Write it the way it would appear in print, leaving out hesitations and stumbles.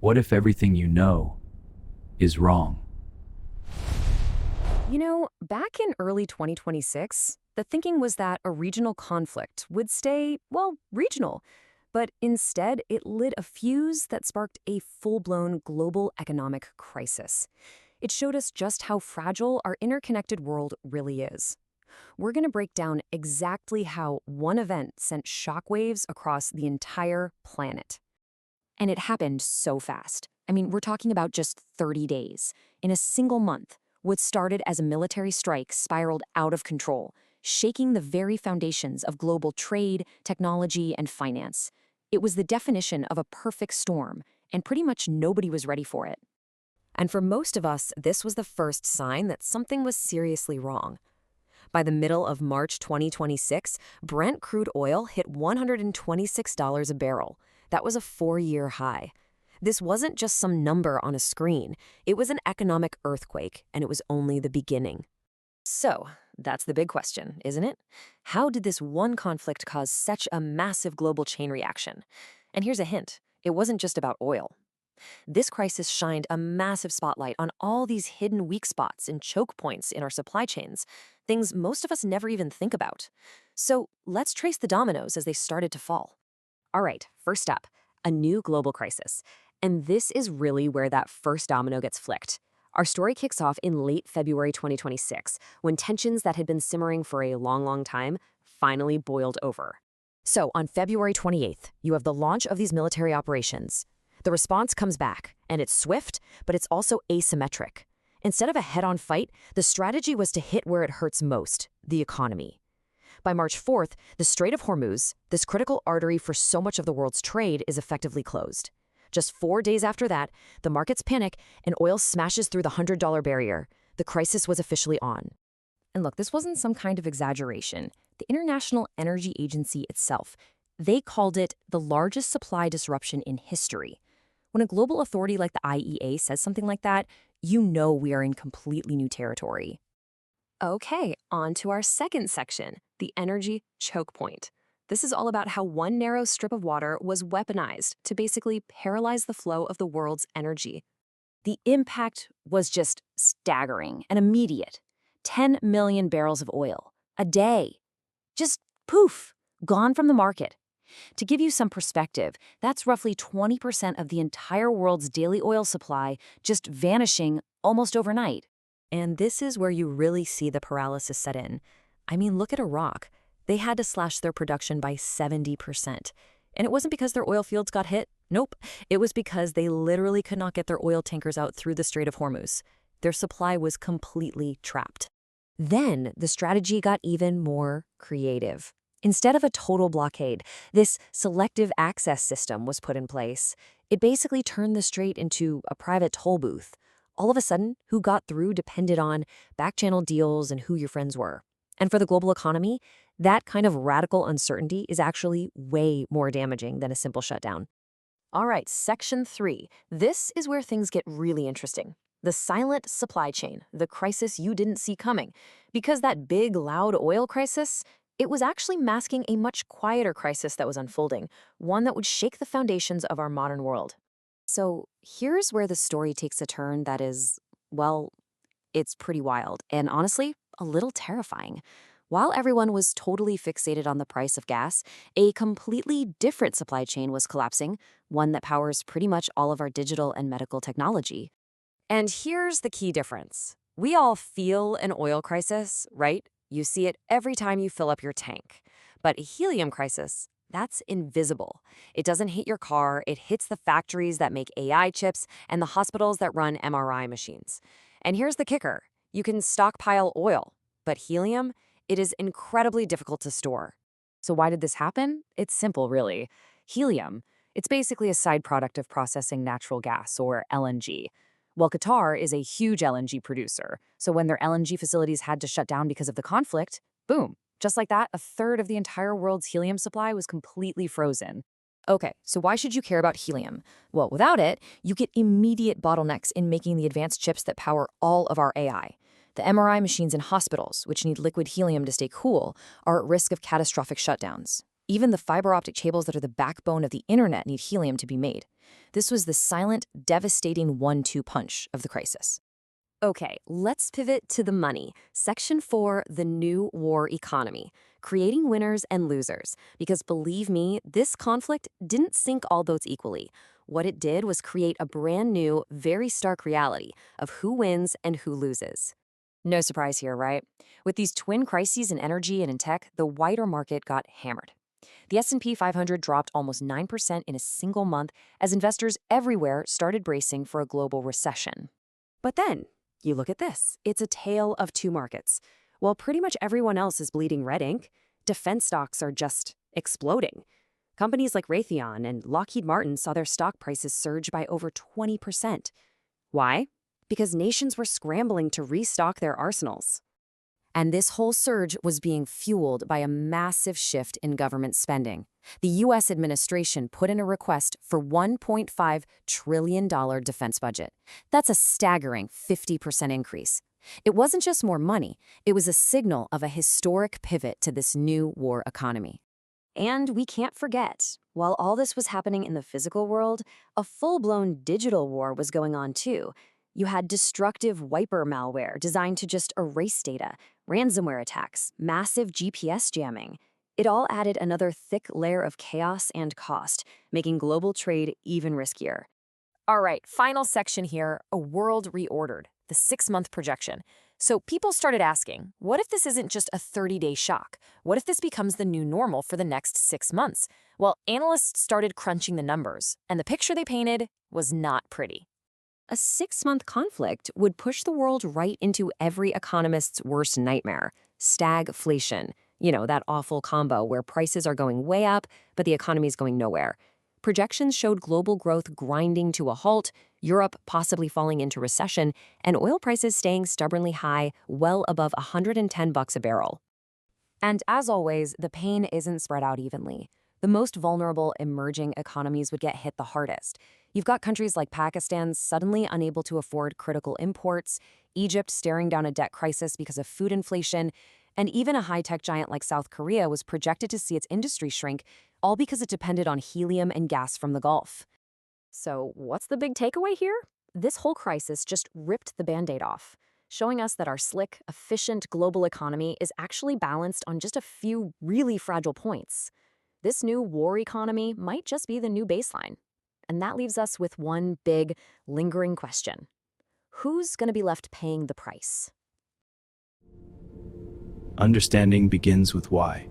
What if everything you know is wrong? Back in early 2026, the thinking was that a regional conflict would stay, well, regional. But instead, it lit a fuse that sparked a full-blown global economic crisis. It showed us just how fragile our interconnected world really is. We're going to break down exactly how one event sent shockwaves across the entire planet. And it happened so fast. I mean, we're talking about just 30 days. In a single month, what started as a military strike spiraled out of control, shaking the very foundations of global trade, technology, and finance. It was the definition of a perfect storm, and pretty much nobody was ready for it. And for most of us, this was the first sign that something was seriously wrong. By the middle of March 2026, Brent crude oil hit $126 a barrel. That was a 4-year high. This wasn't just some number on a screen. It was an economic earthquake, and it was only the beginning. So, that's the big question, isn't it? How did this one conflict cause such a massive global chain reaction? And here's a hint. It wasn't just about oil. This crisis shined a massive spotlight on all these hidden weak spots and choke points in our supply chains, things most of us never even think about. So, let's trace the dominoes as they started to fall. All right, first up, a new global crisis. And this is really where that first domino gets flicked. Our story kicks off in late February 2026, when tensions that had been simmering for a long time finally boiled over. So, on February 28th, you have the launch of these military operations. The response comes back, and it's swift, but it's also asymmetric. Instead of a head-on fight, the strategy was to hit where it hurts most, the economy. By March 4th, the Strait of Hormuz, this critical artery for so much of the world's trade, is effectively closed. Just 4 days after that, the markets panic and oil smashes through the $100 barrier. The crisis was officially on. And look, this wasn't some kind of exaggeration. The International Energy Agency itself, they called it the largest supply disruption in history. When a global authority like the IEA says something like that, you know we are in completely new territory. Okay, on to our second section, the energy choke point. This is all about how one narrow strip of water was weaponized to basically paralyze the flow of the world's energy. The impact was just staggering and immediate. 10 million barrels of oil a day. Just poof, gone from the market. To give you some perspective, that's roughly 20% of the entire world's daily oil supply just vanishing almost overnight. And this is where you really see the paralysis set in. I mean, look at Iraq. They had to slash their production by 70%. And it wasn't because their oil fields got hit. Nope. It was because they literally could not get their oil tankers out through the Strait of Hormuz. Their supply was completely trapped. Then the strategy got even more creative. Instead of a total blockade, this selective access system was put in place. It basically turned the strait into a private toll booth. All of a sudden, who got through depended on back-channel deals and who your friends were. And for the global economy, that kind of radical uncertainty is actually way more damaging than a simple shutdown. All right, section 3. This is where things get really interesting. The silent supply chain, the crisis you didn't see coming. Because that big, loud oil crisis, it was actually masking a much quieter crisis that was unfolding, one that would shake the foundations of our modern world. So here's where the story takes a turn that is, well, it's pretty wild, and honestly, a little terrifying. While everyone was totally fixated on the price of gas, a completely different supply chain was collapsing, one that powers pretty much all of our digital and medical technology. And here's the key difference. We all feel an oil crisis, right? You see it every time you fill up your tank. But a helium crisis, that's invisible. It doesn't hit your car, it hits the factories that make AI chips and the hospitals that run MRI machines. And here's the kicker. You can stockpile oil, but helium, it is incredibly difficult to store. So why did this happen? It's simple, really. Helium, it's basically a side product of processing natural gas, or LNG. Well, Qatar is a huge LNG producer, so when their LNG facilities had to shut down because of the conflict, boom, just like that, a third of the entire world's helium supply was completely frozen. Okay, so why should you care about helium? Well, without it, you get immediate bottlenecks in making the advanced chips that power all of our AI. The MRI machines in hospitals, which need liquid helium to stay cool, are at risk of catastrophic shutdowns. Even the fiber optic cables that are the backbone of the internet need helium to be made. This was the silent, devastating 1-2 punch of the crisis. Okay, let's pivot to the money. Section 4, the new war economy, creating winners and losers. Because believe me, this conflict didn't sink all boats equally. What it did was create a brand new, very stark reality of who wins and who loses. No surprise here, right? With these twin crises in energy and in tech, the wider market got hammered. The S&P 500 dropped almost 9% in a single month as investors everywhere started bracing for a global recession. But then, you look at this. It's a tale of two markets. While pretty much everyone else is bleeding red ink, defense stocks are just exploding. Companies like Raytheon and Lockheed Martin saw their stock prices surge by over 20%. Why? Because nations were scrambling to restock their arsenals. And this whole surge was being fueled by a massive shift in government spending. The U.S. administration put in a request for $1.5 trillion defense budget. That's a staggering 50% increase. It wasn't just more money, it was a signal of a historic pivot to this new war economy. And we can't forget, while all this was happening in the physical world, a full-blown digital war was going on too. You had destructive wiper malware designed to just erase data, ransomware attacks, massive GPS jamming. It all added another thick layer of chaos and cost, making global trade even riskier. All right, final section here, a world reordered, the 6-month projection. So people started asking, what if this isn't just a 30-day shock? What if this becomes the new normal for the next 6 months? Well, analysts started crunching the numbers, and the picture they painted was not pretty. A 6-month conflict would push the world right into every economist's worst nightmare, stagflation. You know, that awful combo where prices are going way up, but the economy's going nowhere. Projections showed global growth grinding to a halt, Europe possibly falling into recession, and oil prices staying stubbornly high, well above $110 a barrel. And as always, the pain isn't spread out evenly. The most vulnerable emerging economies would get hit the hardest. You've got countries like Pakistan suddenly unable to afford critical imports, Egypt staring down a debt crisis because of food inflation, and even a high-tech giant like South Korea was projected to see its industry shrink, all because it depended on helium and gas from the Gulf. So what's the big takeaway here? This whole crisis just ripped the Band-Aid off, showing us that our slick, efficient global economy is actually balanced on just a few really fragile points. This new war economy might just be the new baseline. And that leaves us with one big, lingering question. Who's going to be left paying the price? Understanding begins with why.